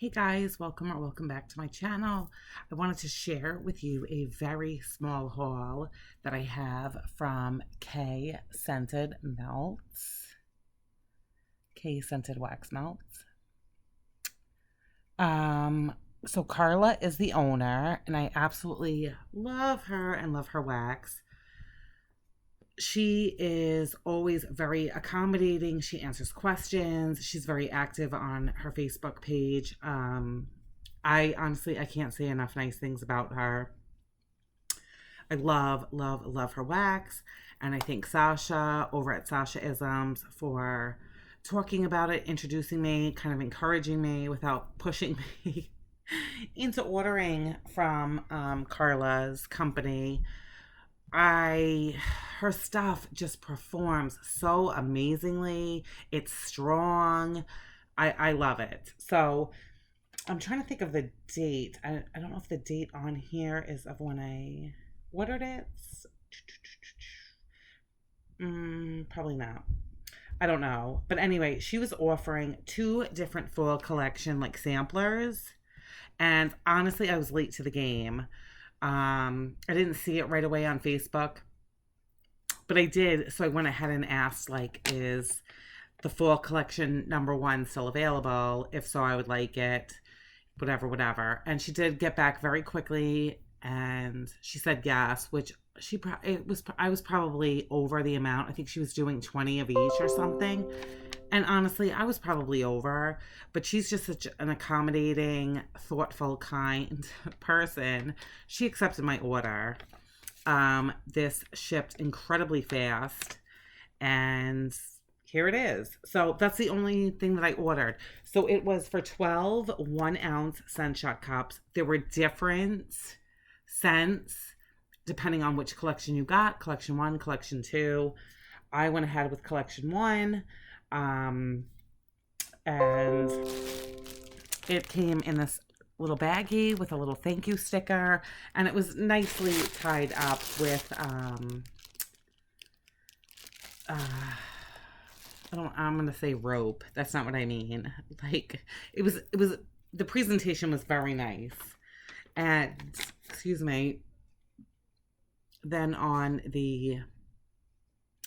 Hey guys, welcome back to my channel. I wanted to share with you a very small haul that I have from KAE Scented Melts. KAE Scented Wax Melts. So Carla is the owner, and I absolutely love her and love her wax. She is always very accommodating. She answers questions. She's very active on her Facebook page. I can't say enough nice things about her. I love her wax. And I thank Sasha over at Sasha Isms for talking about it, introducing me, kind of encouraging me without pushing me into ordering from Carla's company. Her stuff just performs so amazingly. It's strong. I love it. So I'm trying to think of the date. I don't know if the date on here is of when I ordered it. Probably not. I don't know. But anyway, she was offering two different fall collection like samplers. And honestly, I was late to the game. I didn't see it right away on Facebook, but I did. So I went ahead and asked, like, is the fall collection #1 still available? If so, I would like it, whatever. And she did get back very quickly, and she said yes, which I was probably over the amount. I think she was doing 20 of each or something. And honestly, I was probably over, but she's just such an accommodating, thoughtful, kind person. She accepted my order. This shipped incredibly fast, and here it is. So that's the only thing that I ordered. So it was for 12 1-ounce scent shot cups. There were different scents depending on which collection you got. Collection 1, collection 2. I went ahead with collection 1. And it came in this little baggie with a little thank you sticker, and it was nicely tied up with I'm gonna say rope. That's not what I mean. Like it was the presentation was very nice. And excuse me, then on the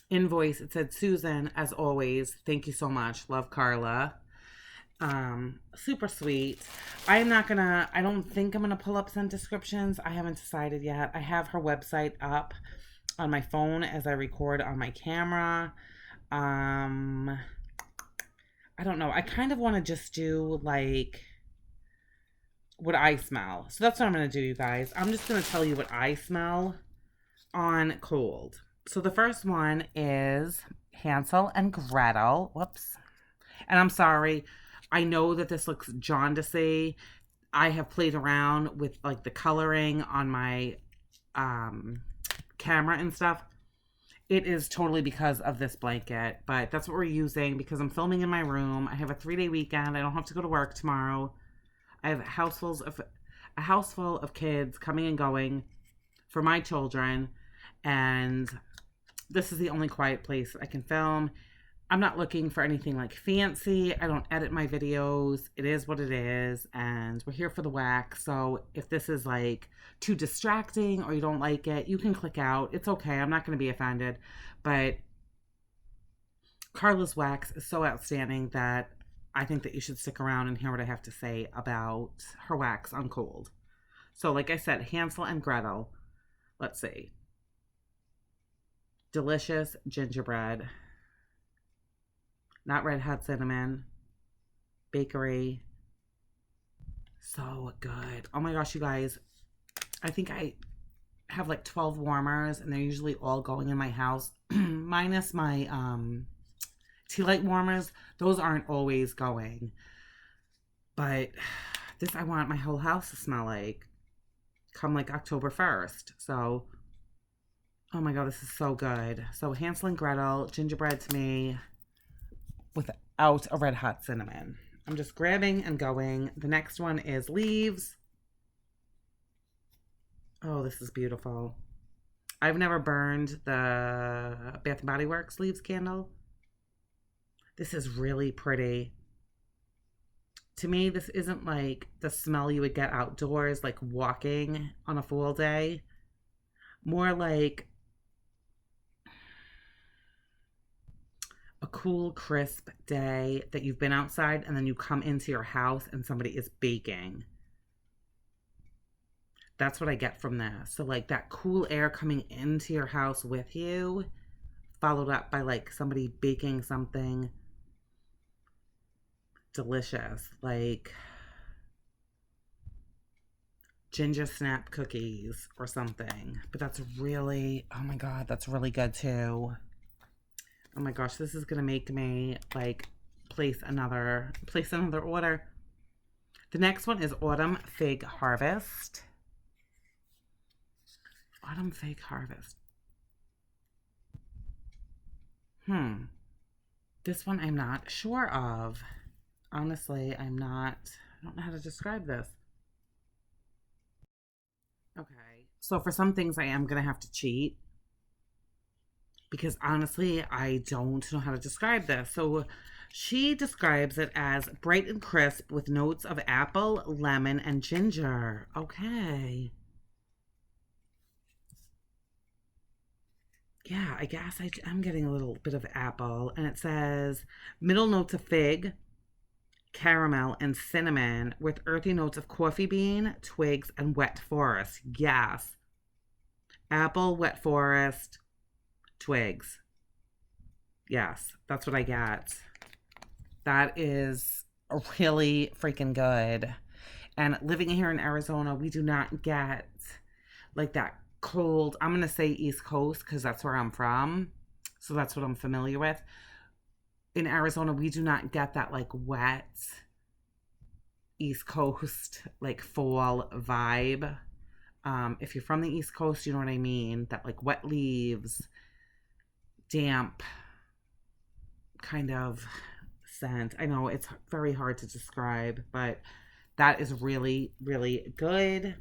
invoice it said, Susan, as always, thank you so much, love, Carla. Super sweet. I don't think I'm gonna pull up scent descriptions. I haven't decided yet. I have her website up on my phone as I record on my camera. I don't know. I kind of want to just do like what I smell. So that's what I'm gonna do, you guys. I'm just gonna tell you what I smell on cold. So the first one is Hansel and Gretel. Whoops. And I'm sorry. I know that this looks jaundicey. I have played around with like the coloring on my camera and stuff. It is totally because of this blanket, but that's what we're using because I'm filming in my room. I have a 3-day weekend. I don't have to go to work tomorrow. I have a house full of kids coming and going for my children, and this is the only quiet place I can film. I'm not looking for anything like fancy. I don't edit my videos. It is what it is, and we're here for the wax. So if this is like too distracting or you don't like it, you can click out. It's okay. I'm not going to be offended. But Carla's wax is so outstanding that I think that you should stick around and hear what I have to say about her wax on cold. So like I said, Hansel and Gretel. Let's see. Delicious gingerbread. Not red hot cinnamon. Bakery. So good. Oh my gosh, you guys. I think I have like 12 warmers, and they're usually all going in my house. Minus my tea light warmers. Those aren't always going. But this I want my whole house to smell like come like October 1st. So, oh my god, this is so good. So Hansel and Gretel, gingerbread to me, without a red hot cinnamon. I'm just grabbing and going. The next one is Leaves. Oh, this is beautiful. I've never burned the Bath & Body Works Leaves candle. This is really pretty. to me, this isn't like the smell you would get outdoors, like walking on a fall day. More like a cool, crisp day that you've been outside and then you come into your house and somebody is baking. That's what I get from this. So, like that cool air coming into your house with you, followed up by like somebody baking something delicious, like ginger snap cookies or something. But that's really, oh my God, that's really good too. Oh my gosh, this is gonna make me like place another order. The next one is Autumn Fig Harvest. Autumn Fig Harvest. This one I'm not sure of. Honestly, I don't know how to describe this. Okay. So for some things I am gonna have to cheat because honestly, I don't know how to describe this. So she describes it as bright and crisp with notes of apple, lemon, and ginger. Okay. Yeah, I guess I'm getting a little bit of apple. And it says middle notes of fig, caramel, and cinnamon with earthy notes of coffee bean, twigs, and wet forest. Yes. Apple, wet forest, twigs. Yes, that's what I get. That is really freaking good. And living here in Arizona, we do not get like that cold. I'm going to say East Coast because that's where I'm from. So that's what I'm familiar with. In Arizona, we do not get that like wet East Coast, like fall vibe. If you're from the East Coast, you know what I mean. That like wet leaves, damp kind of scent. I know it's very hard to describe, but that is really, really good.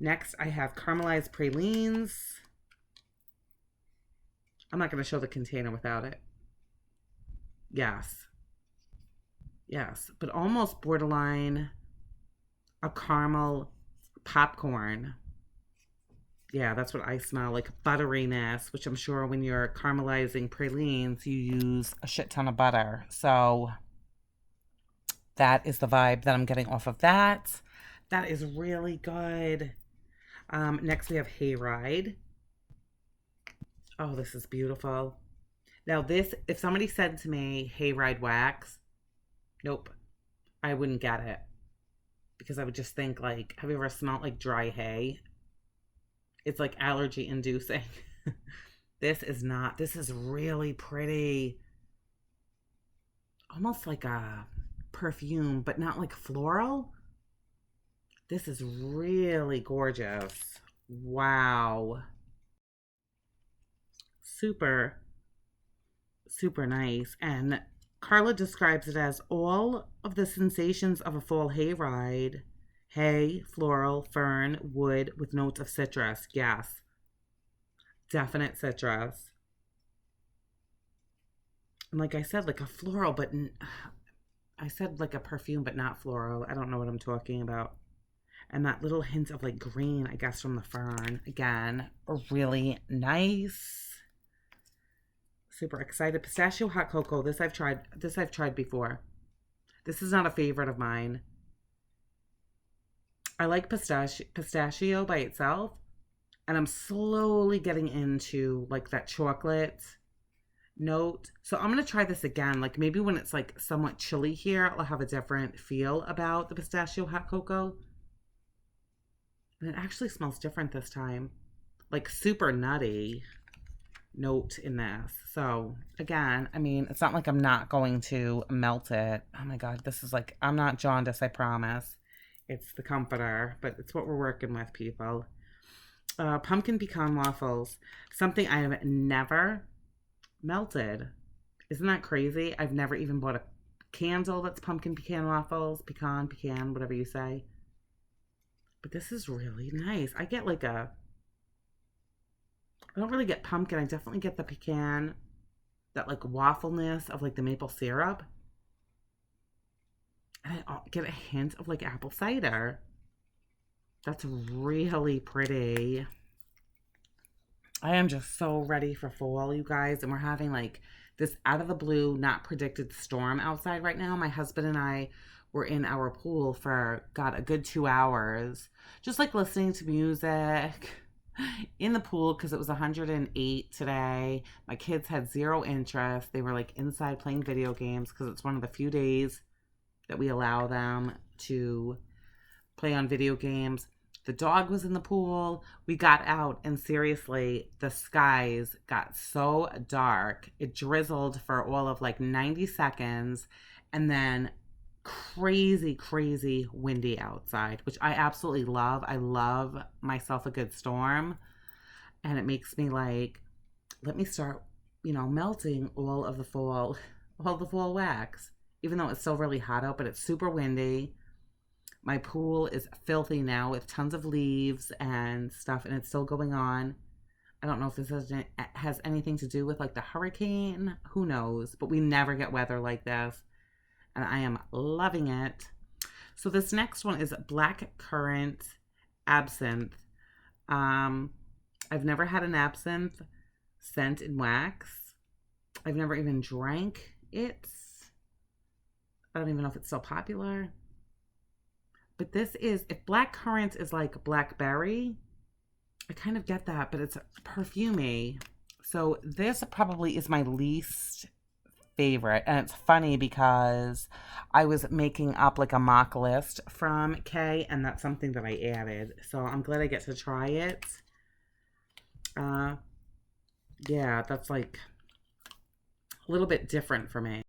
Next, I have caramelized pralines. I'm not going to show the container without it. Yes. Yes. But almost borderline a caramel popcorn. Yeah, that's what I smell, like butteriness, which I'm sure when you're caramelizing pralines, you use a shit ton of butter. So that is the vibe that I'm getting off of that. That is really good. Next we have Hayride. Oh, this is beautiful. Now this, if somebody said to me, Hayride wax, nope, I wouldn't get it. Because I would just think like, have you ever smelled like dry hay? It's like allergy inducing. This is not. This is really pretty. Almost like a perfume, but not like floral. This is really gorgeous. Wow. Super, super nice. And Carla describes it as all of the sensations of a fall hayride. Hay, floral, fern, wood with notes of citrus. Yes. Definite citrus. And like I said, like a floral, but I said like a perfume, but not floral. I don't know what I'm talking about. And that little hint of like green, I guess, from the fern. Again, really nice. Super excited. Pistachio hot cocoa. This I've tried. This I've tried before. This is not a favorite of mine. I like pistachio by itself, and I'm slowly getting into like that chocolate note. So I'm gonna try this again. Like maybe when it's like somewhat chilly here, I'll have a different feel about the pistachio hot cocoa. And it actually smells different this time. Like super nutty note in this. So again, I mean, it's not like I'm not going to melt it. Oh my God, this is like, I'm not jaundiced, I promise. It's the comforter, but it's what we're working with, people. Pumpkin pecan waffles. Something I have never melted. Isn't that crazy? I've never even bought a candle that's pumpkin pecan waffles. Pecan, whatever you say. But this is really nice. I get like I don't really get pumpkin. I definitely get the pecan, that like waffleness of like the maple syrup. And I get a hint of like apple cider. That's really pretty. I am just so ready for fall, you guys. And we're having like this out of the blue, not predicted storm outside right now. My husband and I were in our pool for, God, a good 2 hours, just like listening to music in the pool because it was 108 today. My kids had zero interest. They were like inside playing video games because it's one of the few days that we allow them to play on video games. The dog was in the pool. We got out, and seriously, the skies got so dark. It drizzled for all of like 90 seconds, and then crazy, crazy windy outside, which I absolutely love. I love myself a good storm, and it makes me like, let me start, melting all the fall wax, even though it's still really hot out, but it's super windy. My pool is filthy now with tons of leaves and stuff, and it's still going on. I don't know if this has anything to do with like the hurricane. Who knows? But we never get weather like this, and I am loving it. So this next one is black currant absinthe. I've never had an absinthe scent in wax. I've never even drank it. I don't even know if it's still popular. But this is, if black currant is like blackberry, I kind of get that, but it's perfumey. So this probably is my least favorite. And it's funny because I was making up like a mock list from KAE, and that's something that I added. So I'm glad I get to try it. Yeah, that's like a little bit different for me.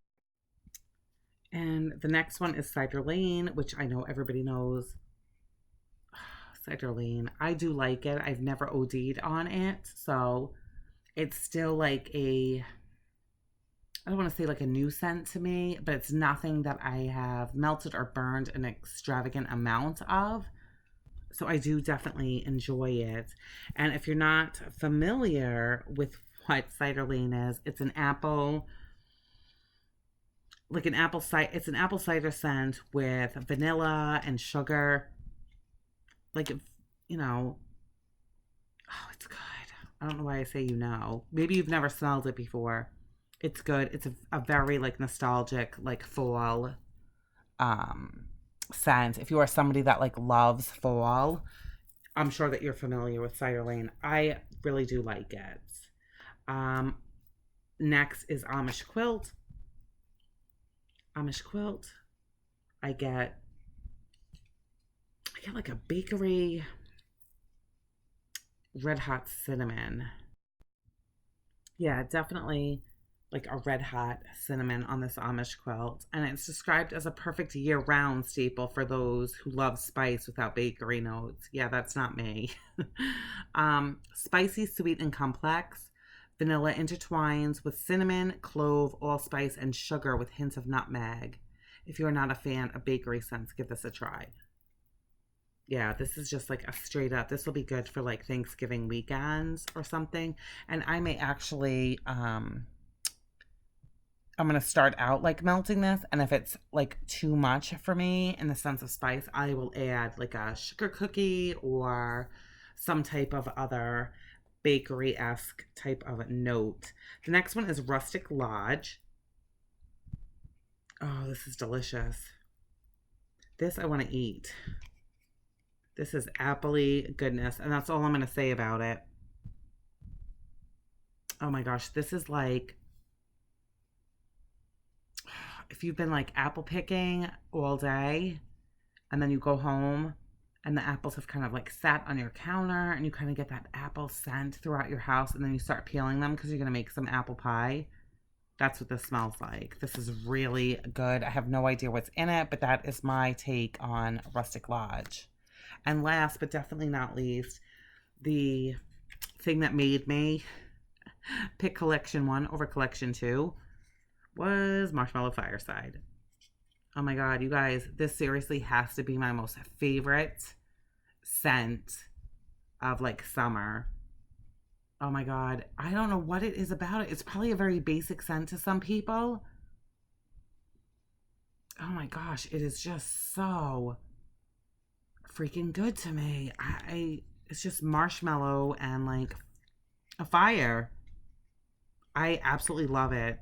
And the next one is Cider Lane, which I know everybody knows. Cider Lane. I do like it. I've never OD'd on it. So it's still like I don't want to say like a new scent to me, but it's nothing that I have melted or burned an extravagant amount of. So I do definitely enjoy it. And if you're not familiar with what Cider Lane is, it's an apple it's an apple cider scent with vanilla and sugar. Like, oh, it's good. I don't know why I say maybe you've never smelled it before. It's good. It's a very like nostalgic like fall scent. If you are somebody that like loves fall, I'm sure that you're familiar with Cider Lane. I really do like it. Next is Amish Quilt. I get like a bakery red hot cinnamon. Yeah, definitely like a red hot cinnamon on this Amish quilt. And it's described as a perfect year round staple for those who love spice without bakery notes. Yeah, that's not me. Spicy, sweet, and complex. Vanilla intertwines with cinnamon, clove, allspice, and sugar with hints of nutmeg. If you're not a fan of bakery scents, give this a try. Yeah, this is just like a straight up, this will be good for like Thanksgiving weekends or something. And I may actually, I'm going to start out like melting this. And if it's like too much for me in the sense of spice, I will add like a sugar cookie or some type of other bakery-esque type of note. The next one is Rustic Lodge. Oh, this is delicious. This I want to eat. This is appley goodness, and that's all I'm going to say about it. Oh my gosh, this is like, if you've been like apple picking all day and then you go home and the apples have kind of like sat on your counter and you kind of get that apple scent throughout your house, and then you start peeling them because you're going to make some apple pie. That's what this smells like. This is really good. I have no idea what's in it, but that is my take on Rustic Lodge. And last but definitely not least, the thing that made me pick collection 1 over collection 2 was Marshmallow Fireside. Oh my God, you guys, this seriously has to be my most favorite scent of like summer. Oh my God, I don't know what it is about it. It's probably a very basic scent to some people. oh my gosh, it is just so freaking good to me. It's just marshmallow and like a fire. I absolutely love it.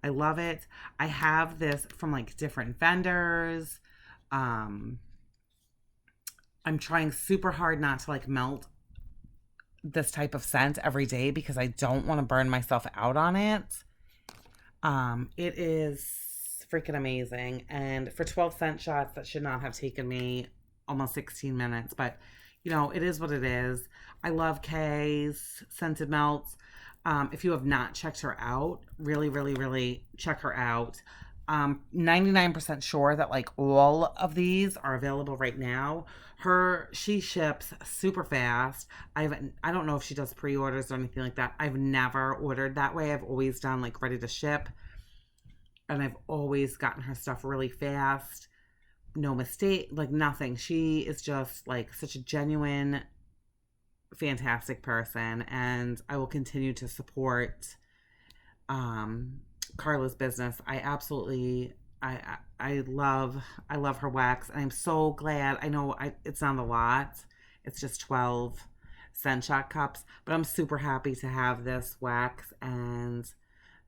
I love it. I have this from like different vendors. Um, I'm trying super hard not to like melt this type of scent every day because I don't want to burn myself out on it. It is freaking amazing. And for 12-cent shots, that should not have taken me almost 16 minutes. But, you know, it is what it is. I love KAE's Scented Melts. If you have not checked her out, really, really, really check her out. 99% sure that like all of these are available right now. She ships super fast. I don't know if she does pre-orders or anything like that. I've never ordered that way. I've always done like ready to ship, and I've always gotten her stuff really fast. No mistake, like nothing. She is just like such a genuine, fantastic person, and I will continue to support Carla's business. I love her wax, and I'm so glad. I know it's not a lot. It's just 12-cent shot cups, but I'm super happy to have this wax, and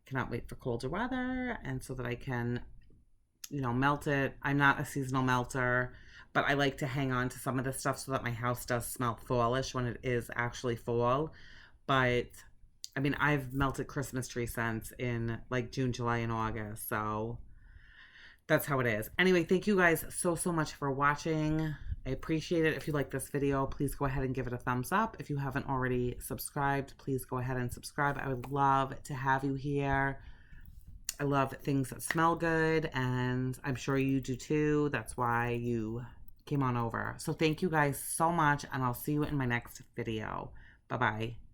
cannot wait for colder weather, and so that I can, you know, melt it. I'm not a seasonal melter, but I like to hang on to some of this stuff so that my house does smell fallish when it is actually fall. But I mean, I've melted Christmas tree scents in like June, July, and August. So that's how it is. Anyway, thank you guys so, so much for watching. I appreciate it. If you like this video, please go ahead and give it a thumbs up. If you haven't already subscribed, please go ahead and subscribe. I would love to have you here. I love things that smell good, and I'm sure you do too. That's why you came on over. So thank you guys so much, and I'll see you in my next video. Bye-bye.